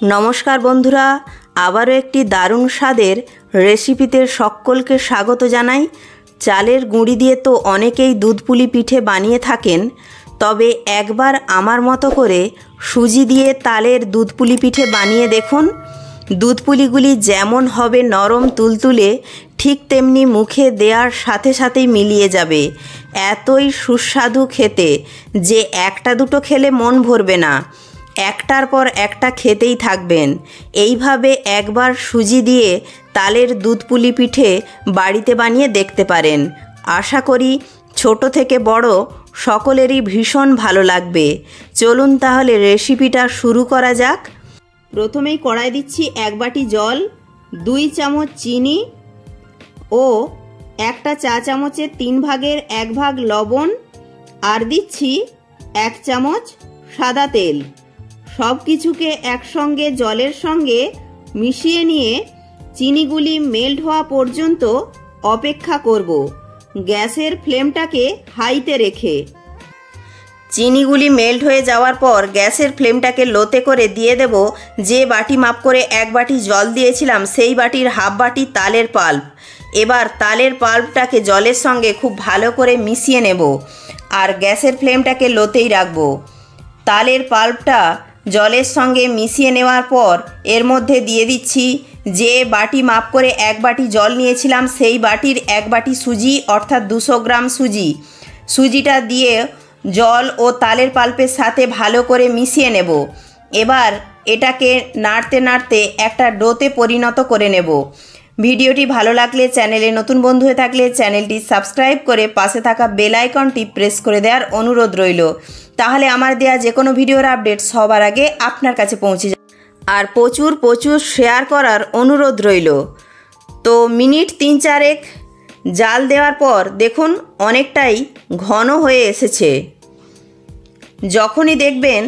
নমস্কার বন্ধুরা, আবারও একটি দারুণ স্বাদের রেসিপিতে সকলকে স্বাগত জানাই। চালের গুঁড়ি দিয়ে তো অনেকেই দুধ পুলি পিঠে বানিয়ে থাকেন, তবে একবার আমার মতো করে সুজি দিয়ে তালের দুধ পুলি পিঠে বানিয়ে দেখুন। দুধ পুলিগুলি যেমন হবে নরম তুলতুলে, ঠিক তেমনি মুখে দেওয়ার সাথে সাথেই মিলিয়ে যাবে। এতই সুস্বাদু খেতে যে একটা দুটো খেলে মন ভরবে না, একটার পর একটা খেতেই থাকবেন। এইভাবে একবার সুজি দিয়ে তালের দুধ পুলি পিঠে বাড়িতে বানিয়ে দেখতে পারেন। আশা করি ছোট থেকে বড় সকলেরই ভীষণ ভালো লাগবে। চলুন তাহলে রেসিপিটা শুরু করা যাক। প্রথমেই কড়াই দিচ্ছি 1 বাটি জল, 2 চামচ চিনি ও একটা চা চামচের 3 ভাগের 1 ভাগ লবণ, আর দিচ্ছি 1 চামচ সাদা তেল। সব কিছুকে একসঙ্গে জলের সঙ্গে মিশিয়ে নিয়ে চিনিগুলি মেল্ট হওয়া পর্যন্ত অপেক্ষা করব, গ্যাসের ফ্লেমটাকে হাইতে রেখে। চিনিগুলি মেল্ট হয়ে যাওয়ার পর গ্যাসের ফ্লেমটাকে লোতে করে দিয়ে দেব যে বাটি মাপ করে 1 বাটি জল দিয়েছিলাম, সেই বাটির হাফ বাটি তালের পাল্প। এবার তালের পাল্পটাকে জলের সঙ্গে খুব ভালো করে মিশিয়ে নেব আর গ্যাসের ফ্লেমটাকে লোতেই রাখব। তালের পাল্পটা জলের সঙ্গে মিশিয়ে নেওয়ার পর এর মধ্যে দিয়ে দিচ্ছি যে বাটি মাপ করে 1 বাটি জল নিয়েছিলাম, সেই বাটির 1 বাটি সুজি, অর্থাৎ 200 গ্রাম সুজি। সুজিটা দিয়ে জল ও তালের পাল্পের সাথে ভালো করে মিশিয়ে নেব। এবার এটাকে নাড়তে নাড়তে একটা ডোতে পরিণত করে নেব। ভিডিওটি ভালো লাগলে, চ্যানেলে নতুন বন্ধু হয়ে থাকলে চ্যানেলটি সাবস্ক্রাইব করে পাশে থাকা বেল আইকনটি প্রেস করে দেওয়ার অনুরোধ রইল। তাহলে আমার দেওয়া যে কোনো ভিডিওর আপডেট সবার আগে আপনার কাছে পৌঁছে যাবে। আর প্রচুর প্রচুর শেয়ার করার অনুরোধ রইল। তো মিনিট 3-4 জাল দেওয়ার পর দেখুন অনেকটাই ঘন হয়ে এসেছে। যখনই দেখবেন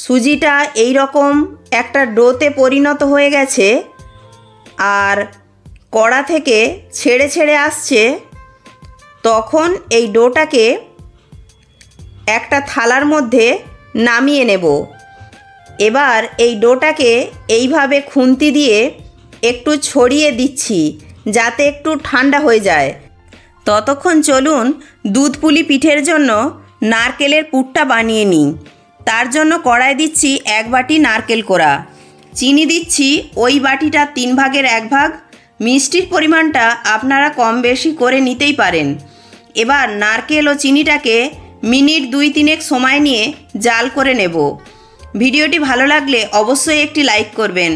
সুজিটা এই রকম একটা ডোতে পরিণত হয়ে গেছে আর কড়া থেকে ছেড়ে ছেড়ে আসছে, তখন এই ডোটাকে একটা থালার মধ্যে নামিয়ে নেব। এবার এই ডোটাকে এইভাবে খুন্তি দিয়ে একটু ছড়িয়ে দিচ্ছি যাতে একটু ঠান্ডা হয়ে যায়। ততক্ষণ চলুন দুধ পুলি পিঠের জন্য নারকেলের পুরটা বানিয়ে নিই। তার জন্য কড়াই দিচ্ছি 1 বাটি নারকেল কোড়া, চিনি দিচ্ছি ওই বাটিটা 3 ভাগের 1 ভাগ। মিষ্টির পরিমাণটা আপনারা কম বেশি করে নিতেই পারেন। এবার নারকেল ও চিনিটাকে মিনিট 2-3 সময় নিয়ে জাল করে নেব। ভিডিওটি ভালো লাগলে অবশ্যই একটি লাইক করবেন।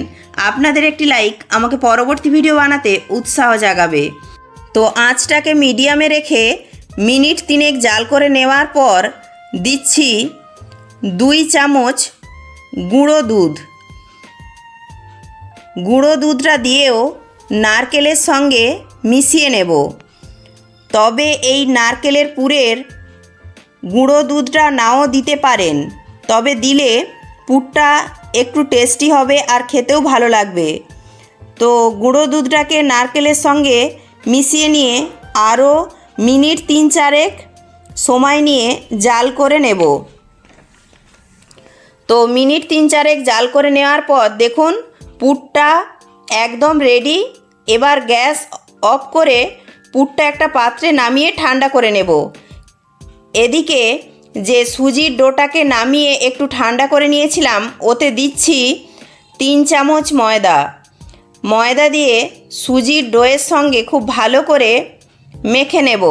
আপনাদের একটি লাইক আমাকে পরবর্তী ভিডিও বানাতে উৎসাহ জাগাবে। তো আঁচটাকে মিডিয়ামে রেখে মিনিট 3 জাল করে নেওয়ার পর দিচ্ছি 2 চামচ গুঁড়ো দুধ। গুঁড়ো দুধটা দিয়েও নারকেলের সঙ্গে মিশিয়ে নেব। তবে এই নারকেলের পুরের গুঁড়ো দুধটা নাও দিতে পারেন, তবে দিলে পুরটা একটু টেস্টি হবে আর খেতেও ভালো লাগবে। তো গুঁড়ো দুধটাকে নারকেলের সঙ্গে মিশিয়ে নিয়ে আরও মিনিট 3-4 সময় নিয়ে জাল করে নেব। তো মিনিট 3-4 জাল করে নেওয়ার পর দেখুন পুরটা একদম রেডি। এবার গ্যাস অফ করে পুরটা একটা পাত্রে নামিয়ে ঠান্ডা করে নেব। এদিকে যে সুজির ডোটাকে নামিয়ে একটু ঠান্ডা করে নিয়েছিলাম, ওতে দিচ্ছি 3 চামচ ময়দা। ময়দা দিয়ে সুজির ডোয়ের সঙ্গে খুব ভালো করে মেখে নেব।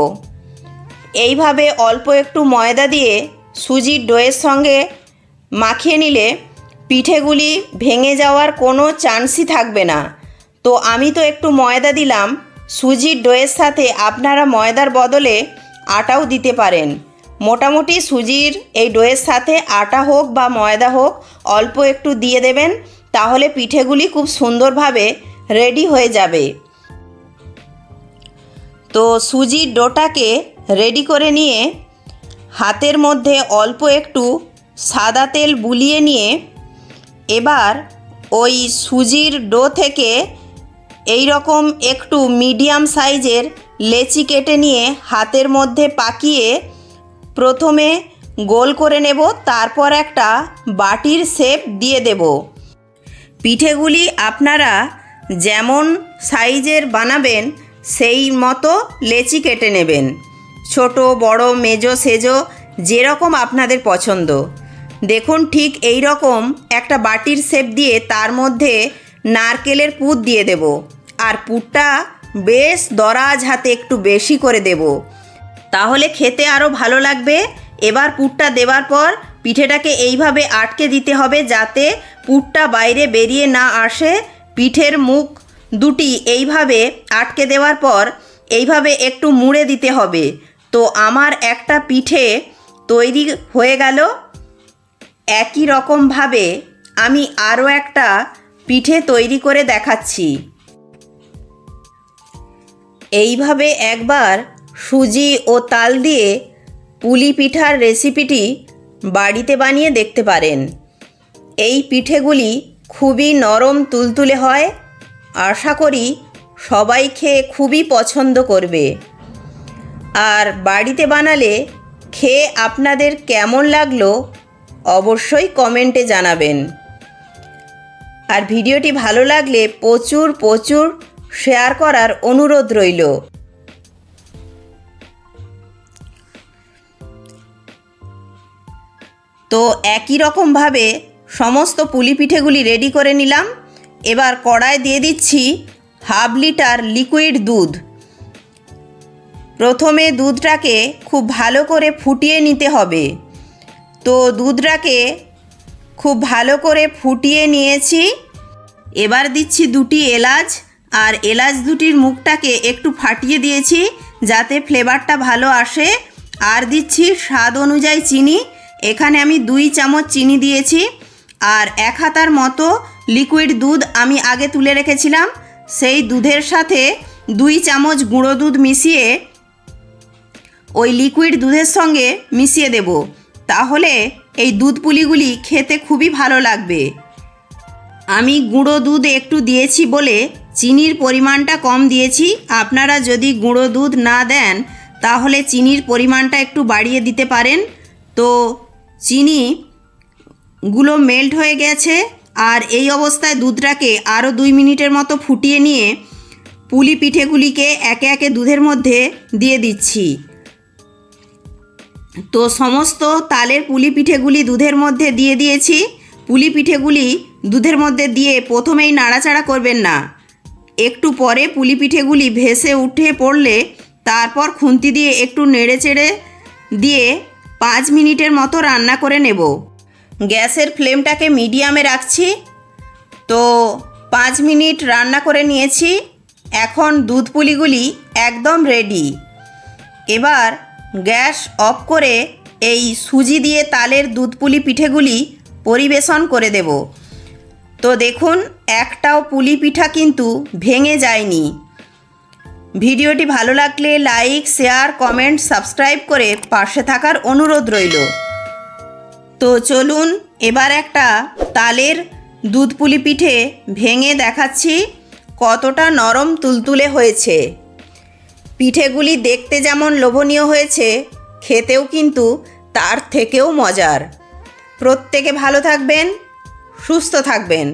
এইভাবে অল্প একটু ময়দা দিয়ে সুজির ডোয়ের সঙ্গে মাখিয়ে নিলে পিঠেগুলি ভেঙে যাওয়ার কোনো চান্সই থাকবে না। তো আমি তো একটু ময়দা দিলাম, সুজির ডোয়ের সাথে আপনারা ময়দার বদলে আটাও দিতে পারেন। মোটামুটি সুজির এই ডোয়ের সাথে আটা হোক বা ময়দা হোক অল্প একটু দিয়ে দেবেন, তাহলে পিঠেগুলি খুব সুন্দরভাবে রেডি হয়ে যাবে। তো সুজির ডোটাকে রেডি করে নিয়ে হাতের মধ্যে অল্প একটু সাদা তেল বুলিয়ে নিয়ে এবার ওই সুজির ডো থেকে এই রকম একটু মিডিয়াম সাইজের লেচি কেটে নিয়ে হাতের মধ্যে পাকিয়ে প্রথমে গোল করে নেব, তারপর একটা বাটির শেপ দিয়ে দেব। পিঠেগুলি আপনারা যেমন সাইজের বানাবেন সেই মতো লেচি কেটে নেবেন। ছোট বড় মেজো সেজো যেরকম আপনাদের পছন্দ। দেখুন ঠিক এই রকম একটা বাটির শেপ দিয়ে তার মধ্যে নারকেলের পুর দিয়ে দেব। আর পুরটা বেশ দরাজ হাতে একটু বেশি করে দেব, তাহলে খেতে আরও ভালো লাগবে। এবার পুরটা দেওয়ার পর পিঠেটাকে এইভাবে আটকে দিতে হবে যাতে পুরটা বাইরে বেরিয়ে না আসে। পিঠের মুখ দুটি এইভাবে আটকে দেওয়ার পর এইভাবে একটু মুড়ে দিতে হবে। তো আমার একটা পিঠে তৈরি হয়ে গেল। একই রকমভাবে আমি আরও একটা পিঠে তৈরি করে দেখাচ্ছি। এইভাবে একবার সুজি ও তাল দিয়ে পুলি পিঠার রেসিপিটি বাড়িতে বানিয়ে দেখতে পারেন। এই পিঠেগুলি খুবই নরম তুলতুলে হয়। আশা করি সবাই খেয়ে খুবই পছন্দ করবে। আর বাড়িতে বানালে খেয়ে আপনাদের কেমন লাগলো অবশ্যই কমেন্টে জানাবেন। আর ভিডিওটি ভালো লাগলে প্রচুর প্রচুর শেয়ার করার অনুরোধ রইল। তো একই রকমভাবে সমস্ত পুলি পিঠেগুলি রেডি করে নিলাম। এবার কড়ায় দিয়ে দিচ্ছি 1/2 লিটার লিকুইড দুধ। প্রথমে দুধটাকে খুব ভালো করে ফুটিয়ে নিতে হবে। তো দুধটাকে খুব ভালো করে ফুটিয়ে নিয়েছি। এবার দিচ্ছি 2টি এলাচ, আর এলাচ দুটির মুখটাকে একটু ফাটিয়ে দিয়েছি যাতে ফ্লেভারটা ভালো আসে। আর দিচ্ছি স্বাদ অনুযায়ী চিনি। এখানে আমি 2 চামচ চিনি দিয়েছি। আর 1 হাতার মতো লিকুইড দুধ আমি আগে তুলে রেখেছিলাম, সেই দুধের সাথে 2 চামচ গুঁড়ো দুধ মিশিয়ে ওই লিকুইড দুধের সঙ্গে মিশিয়ে দেব। তাহলে এই দুধ পুলিগুলি খেতে খুবই ভালো লাগবে। আমি গুঁড়ো দুধ একটু দিয়েছি বলে চিনির পরিমাণটা কম দিয়েছি। আপনারা যদি গুঁড়ো দুধ না দেন তাহলে চিনির পরিমাণটা একটু বাড়িয়ে দিতে পারেন। তো চিনিগুলো মেল্ট হয়ে গেছে। আর এই অবস্থায় দুধটাকে আরও 2 মিনিটের মতো ফুটিয়ে নিয়ে পুলি পিঠেগুলিকে একে একে দুধের মধ্যে দিয়ে দিচ্ছি। তো সমস্ত তালের পুলি পিঠেগুলি দুধের মধ্যে দিয়ে দিয়েছি। পুলি পিঠেগুলি দুধের মধ্যে দিয়ে প্রথমেই নাড়াচাড়া করবেন না। একটু পরে পুলি পিঠেগুলি ভেসে উঠে পড়লে তারপর খুন্তি দিয়ে একটু নেড়েচেড়ে দিয়ে 5 মিনিটের মতো রান্না করে নেব। গ্যাসের ফ্লেমটাকে মিডিয়ামে রাখছি। তো 5 মিনিট রান্না করে নিয়েছি। এখন দুধ পুলিগুলি একদম রেডি। এবার গ্যাস অফ করে এই সুজি দিয়ে তালের দুধ পুলি পিঠেগুলি পরিবেশন করে দেব। তো দেখুন একটাও পুলি পিঠা কিন্তু ভেঙে যায়নি। ভিডিওটি ভালো লাগলে লাইক, শেয়ার, কমেন্ট, সাবস্ক্রাইব করে পাশে থাকার অনুরোধ রইল। তো চলুন এবার একটা তালের দুধ পুলি পিঠে ভেঙে দেখাচ্ছি কতটা নরম তুলতুলে হয়েছে। পিঠেগুলি দেখতে যেমন লোভনীয় হয়েছে, খেতেও কিন্তু তার থেকেও মজার। প্রত্যেকে ভালো থাকবেন, সুস্থ থাকবেন।